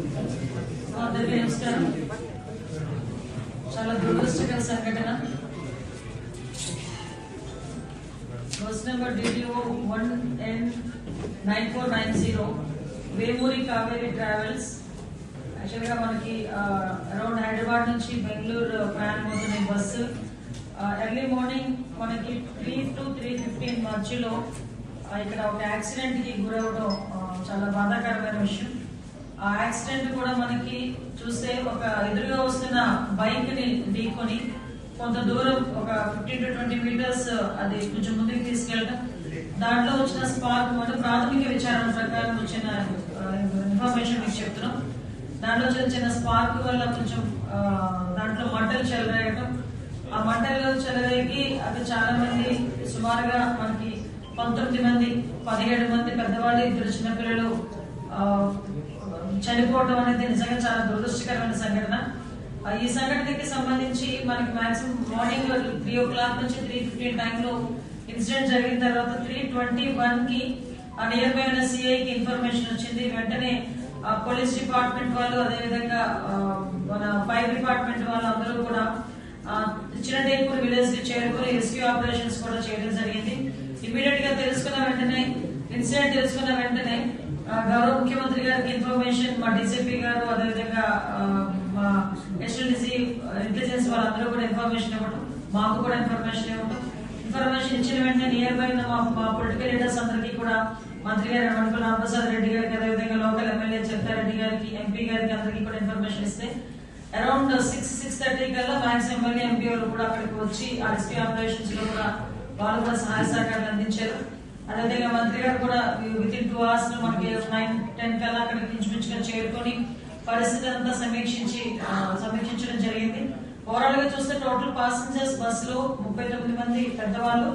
అందరికీ నమస్కారం. చాలా దురదృష్టకర సంఘటన. Bus number DTO 1N9490 Vemuri Kaveri travels. యాక్చువల్గా మనకి అరౌండ్ హైదరాబాద్ నుంచి బెంగళూరు ప్రయాణం అవుతున్న బస్సు ఎర్లీ మార్నింగ్ మనకి 3 to 3:15 మధ్యలో ఇక్కడ ఒక యాక్సిడెంట్ కి గురవడం చాలా బాధాకరమైన విషయం. ఆ యాక్సిడెంట్ కూడా మనకి చూస్తే ఒక ఎదురుగా వస్తున్న బైక్ ని ఢీకొని కొంత దూరం ఒక 15 to 20 మీటర్స్ అది కొంచెం ముందుకు తీసుకెళ్ళడం, దాంట్లో వచ్చిన స్పార్క్ అంటే ప్రాథమిక విచారణ ప్రకారం వచ్చిన ఇన్ఫర్మేషన్ మీకు చెప్తున్నాం. దాంట్లో చిన్న స్పార్క్ వల్ల కొంచెం దాంట్లో మంటలు చెలరేయడం, ఆ మంటల్లో చెలరేగి అది చాలా మంది సుమారుగా మనకి 19 మంది 17 మంది పెద్దవాళ్ళు 2 చిన్నపిల్లలు చనిపోవడం అనేది నిజంగా చాలా దురదృష్టకరమైన సంఘటన. ఈ సంఘటనకి సంబంధించి మనకి మాక్సిమం మార్నింగ్ 3 o'clock నుంచి 3:15 టైంలో ఇన్సిడెంట్ జరిగిన తర్వాత 3:21 కి నియర్ బై ఉన్న సిఐకి ఇన్ఫర్మేషన్ వచ్చింది. వెంటనే పోలీస్ డిపార్ట్మెంట్ వాళ్ళు, అదేవిధంగా మన ఫైర్ డిపార్ట్మెంట్ వాళ్ళు అందరూ కూడా చిన్నటేపూర్ విలేజ్ కి చేరుకుని రెస్క్యూ ఆపరేషన్స్ కూడా చేయడం జరిగింది. ఇమీడియట్ గా తెలుసుకున్న వెంటనే ఇన్సిడెంట్ తెలుసుకున్న వెంటనే గౌరవ ముఖ్యమంత్రి గారికి ఇన్ఫర్మేషన్, మా డీసీపీ గారు, అదేవిధంగా మా ఎస్ఎల్డీసీ ఇంటెలిజెన్స్ వాళ్ళందరూ కూడా ఇన్ఫర్మేషన్ ఇవ్వడం, మాకు కూడా ఇన్ఫర్మేషన్ ఇవ్వడం. ఇన్ఫర్మేషన్ ఇచ్చిన వెంటనే నియర్ బై మా పొలిటికల్ లీడర్స్ అందరికీ కూడా మంత్రి గారు మణిపూర్ రామప్రసాద్ రెడ్డి గారికి, అదేవిధంగా లోకల్ ఎమ్మెల్యే చెప్తారెడ్డి గారికి, ఎంపీ గారికి అందరికీ కూడా ఇన్ఫర్మేషన్ ఇస్తే అరౌండ్ 6:30 కల్లా మాక్సిమం ఎమ్మెల్యే ఎంపీ వాళ్ళు కూడా అక్కడికి వచ్చి ఆ రెస్క్యూ ఆపరేషన్స్ లో కూడా వాళ్ళు కూడా సహాయ సహకారాలు అందించారు. అదేవిధంగా మంత్రి గారు కూడా వితిన్ 2 hours లో మనకి 9-10 కల్లా అక్కడికి ఇంచుమించుగా చేరుకొని పరిస్థితి అంతా సమీక్షించడం జరిగింది. ఓవరాల్ గా చూస్తే టోటల్ పాసెంజర్స్ బస్సులో 39 మంది పెద్దవాళ్ళు,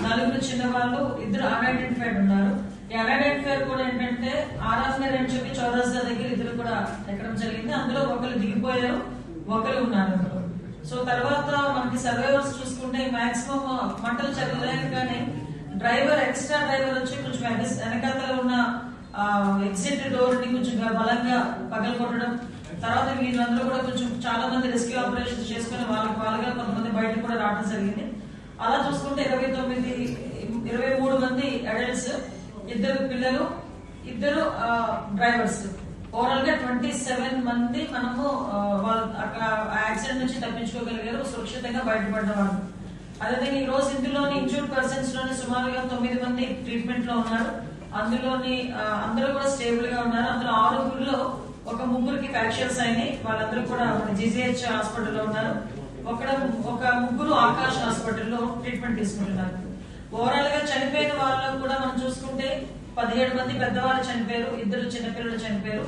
4 చిన్నవాళ్ళు, 2 అన్ఐడెంటిఫైడ్ ఉన్నారు. ఈ అన్ఐడెంటిఫైడ్ కూడా ఏంటంటే ఆరాధన అని చెప్పి చౌరస్తా దగ్గర 2 కూడా ఎక్కడం జరిగింది. అందులో ఒకరు దిగిపోయారు, ఒకరు ఉన్నారు అందులో. సో తర్వాత మనకి సర్వైవర్స్ చూసుకుంటే మాక్సిమం మంటలు చెల్లలేకనే డ్రైవర్, ఎక్స్ట్రా డ్రైవర్ వచ్చి కొంచెం వెనకాతల ఉన్న ఎగ్జిట్ డోర్ ని కొంచెం బలంగా పగలగొట్టడం, తర్వాత వీళ్ళందరూ కూడా కొంచెం చాలా మంది రెస్క్యూ ఆపరేషన్స్ చేసుకుని వాళ్ళగా కొంతమంది బయటకు కూడా రావడం జరిగింది. అలా చూసుకుంటే 23 మంది అడల్ట్స్, 2 పిల్లలు, 2 డ్రైవర్స్, ఓవరాల్ గా 27 మంది మనము అక్కడ యాక్సిడెంట్ నుంచి తప్పించుకోగలిగారు, సురక్షితంగా బయటపడ్డ వాళ్ళు. అదేవిధంగా ఈ రోజు ఇందులోని ఇంజూర్డ్ పర్సన్స్ లోని సుమారుగా 9 మంది ట్రీట్మెంట్ లో ఉన్నారు. అందులోని అందరూ కూడా స్టేబుల్ గా ఉన్నారు. అందులో 6 ఒక 3 ఫ్రాక్చర్స్ అయినాయి. వాళ్ళందరూ కూడా మన GGH హాస్పిటల్లో ఉన్నారు. ఒక 3 ఆకాష్ హాస్పిటల్లో ట్రీట్మెంట్ తీసుకుంటున్నారు. ఓవరాల్ గా చనిపోయిన వాళ్ళలో కూడా మనం చూసుకుంటే 17 మంది పెద్దవాళ్ళు చనిపోయారు, 2 చిన్నపిల్లలు చనిపోయారు.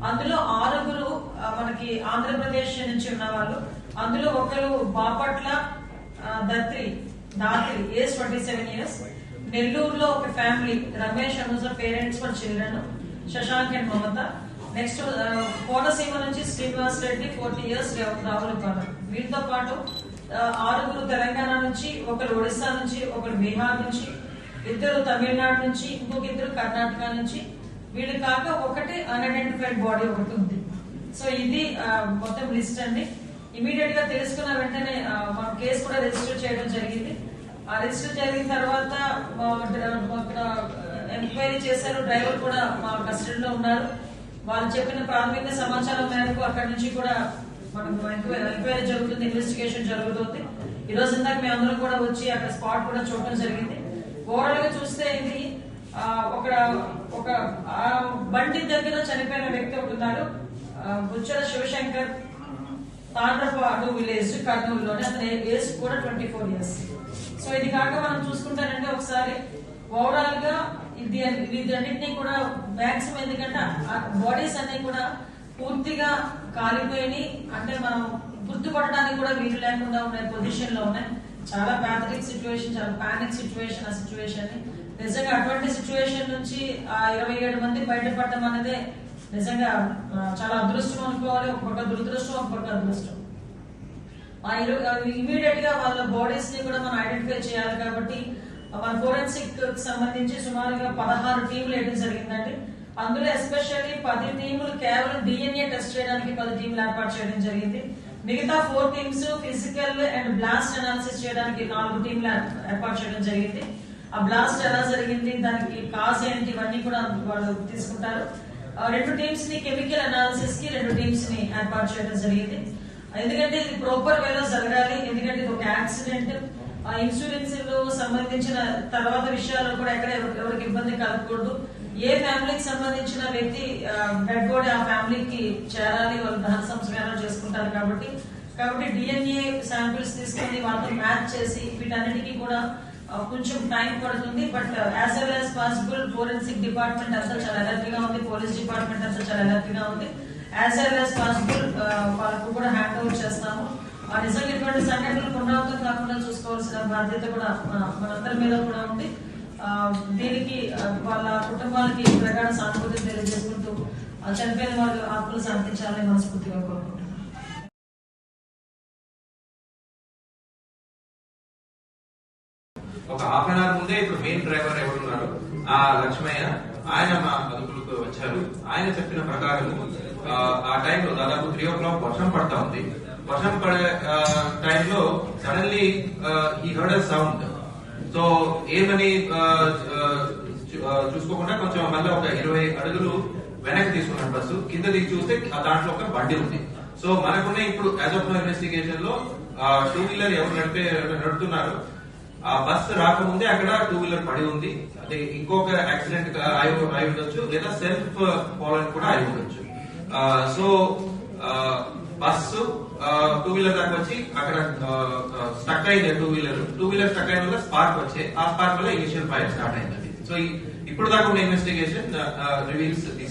అందులో 6 మనకి ఆంధ్రప్రదేశ్ నుంచి ఉన్న వాళ్ళు. అందులో ఒకరు బాపట్ల దాత్రి ఏజ్ 27 years. నెల్లూరులో ఒక family, Ramesh Anuja parents for children, Shashank and Mamata. Next Konaseema నుంచి శ్రీనివాస్ రెడ్డి 40 years, రాహుల్ పాలర్. వీటితో పాటు 6 తెలంగాణ నుంచి, ఒకరు ఒడిశా నుంచి, ఒకరు బీహార్ నుంచి, 2 తమిళనాడు నుంచి, ఇంకొక 2 కర్ణాటక నుంచి. వీళ్ళు కాక ఒకటి అన్ఐడెంటిఫైడ్ బాడీ ఒకటి ఉంది. సో ఇది మొత్తం లిస్ట్ అండి. ఇమీడియట్ గా తెలుసుకున్న వెంటనే మన కేసు కూడా రిజిస్టర్ చేయడం జరిగింది. ఆ రిజిస్టర్ జరిగిన తర్వాత ఎంక్వైరీ చేశారు. డ్రైవర్ కూడా మా కస్టడీలో ఉన్నారు. వాళ్ళు చెప్పిన ప్రాథమిక సమాచారం మేరకు అక్కడి నుంచి కూడా మనకు ఎంక్వైరీ జరుగుతుంది, ఇన్వెస్టిగేషన్ జరుగుతుంది. ఈ రోజు ఇందాక మేము అందరం కూడా వచ్చి అక్కడ స్పాట్ కూడా చూడటం జరిగింది. ఓవరాల్ గా చూస్తే ఇది ఒక బండి దగ్గర చనిపోయిన వ్యక్తి ఒకటి ఉన్నారు, బుచ్చల శివశంకర్, తాండ్రపాడు విలేజ్, కర్నూలులోనే. అతని ఏజ్ కూడా 24 years. సో ఇది కాక మనం చూసుకుంటానంటే ఒకసారి ఓవరాల్ గా వీటన్నిటినీ కూడా మాక్సిమం, ఎందుకంటే బాడీస్ అన్ని కూడా పూర్తిగా కాలిపోయి, అంటే మనం గుర్తుపడడానికి కూడా వీలు లేకుండా ఉన్న పొజిషన్ లో ఉన్నాయి. చాలా ప్యాథటిక్ సిచ్యువేషన్, చాలా పానిక్ సిచ్యువేషన్. ఆ సిచ్యువేషన్ నిజంగా అటువంటి సిచ్యువేషన్ నుంచి ఆ 27 మంది బయటపడటం అనేది నిజంగా చాలా అదృష్టం అనుకోవాలి. ఒక పక్క దురదృష్టం, ఒక పక్క అదృష్టం. ఇమీడియట్ గా వాళ్ళ బాడీస్ ని కూడా మనం ఐడెంటిఫై చేయాలి కాబట్టి మన ఫోరెన్సిక్ సంబంధించి సుమారుగా 16 టీంలు వేయడం జరిగిందండి. అందులో ఎస్పెషల్లీ 10 టీములు కేవలం డిఎన్ఏ టెస్ట్ చేయడానికి 10 టీంలు ఏర్పాటు చేయడం జరిగింది. మిగతా 4 teams physical and blast analysis చేయడానికి 4 టీంలు ఏర్పాటు చేయడం జరిగింది. ఆ బ్లాస్ట్ ఎలా జరిగింది, దానికి కాజ్ ఏంటి, ఇవన్నీ కూడా వాళ్ళు తీసుకుంటారు. 2 టీమ్స్ ని కెమికల్ అనాలిసిస్ కి 2 టీమ్స్ ని ఏర్పాటు చేయడం జరిగింది. ఎందుకంటే ఇది ప్రాపర్ వేలో జరగాలి. ఎందుకంటే ఇది ఒక యాక్సిడెంట్. ఇన్సూరెన్స్ లో సంబంధించిన తర్వాత విషయాల్లో కూడా ఎక్కడ ఎవరికి ఇబ్బంది కలగకూడదు. ఏ ఫ్యామిలీకి సంబంధించిన వ్యక్తి డెడ్ బాడీ ఆ ఫ్యామిలీకి చేరాలి, వాళ్ళు దహన సంస్కారం చేసుకుంటారు. కాబట్టి డిఎన్ఏ శాంపిల్స్ తీసుకొని వాళ్ళతో మ్యాచ్ చేసి వీటన్నిటికీ కూడా కొంచెం టైం పడుతుంది. But as well as possible forensic department అంతా చాలా అలర్ట్ గా ఉంది, పోలీస్ డిపార్ట్మెంట్ అంతా చాలా అలర్ట్ గా ఉంది. యాజ్ వెల్ యాజ్ పాసిబుల్ వాళ్ళకు కూడా హ్యాండ్ ఓవర్ చేస్తాము. నిజంగా ఇటువంటి సంఘటనలు పునరావృతం కాకుండా చూసుకోవాల్సిన బాధ్యత కూడా మనందరి మీద కూడా ఉంది. దీనికి వాళ్ళ కుటుంబాలకి ప్రగాఢ సానుభూతి తెలియజేసుకుంటూ చనిపోయిన వాళ్ళు ఆత్మలు శాంతించాలని మనస్ఫూర్తిగా కోరుకుంటున్నాను. ఒక హాఫ్ అన్ అవర్ ముందే ఇప్పుడు మెయిన్ డ్రైవర్ ఎవరున్నారు ఆ లక్ష్మయ్య, ఆయన మా అదుపులకు వచ్చారు. ఆయన చెప్పిన ప్రకారం ఆ టైంలో దాదాపు 3 o'clock వర్షం పడతా ఉంది. వర్షం పడే టైంలో సడన్లీ ఈ హర్డ్ అ సౌండ్. సో ఏమని చూసుకోకుండా కొంచెం మళ్ళీ ఒక 20 అడుగులు వెనక్కి తీసుకున్నాడు బస్సు. కింద దిగి చూస్తే దాంట్లో ఒక బండి ఉంది. సో మనకున్న ఇప్పుడు యాజ్ ఆఫ్ ఇన్వెస్టిగేషన్ లో 2 వీలర్ ఎవరు నడుపుతున్నారు, ఆ బస్ రాకముందే అక్కడ 2 వీలర్ పడి ఉంది. అదే ఇంకొక యాక్సిడెంట్ అయి ఉండొచ్చు, లేదా సెల్ఫ్ ఫాలోయింగ్ కూడా అయి ఉండొచ్చు. సో బస్సు 2 వీలర్ దాకా వచ్చి అక్కడ స్టక్ అయింది. 2 వీలర్ స్టక్ అయిన వల్ల స్పార్క్ వచ్చే, ఆ స్పార్క్ వల్ల ఇనిషియల్ ఫైర్ స్టార్ట్ అయింది. సో ఇప్పుడు దాకా ఉన్న ఇన్వెస్టిగేషన్ రివీల్స్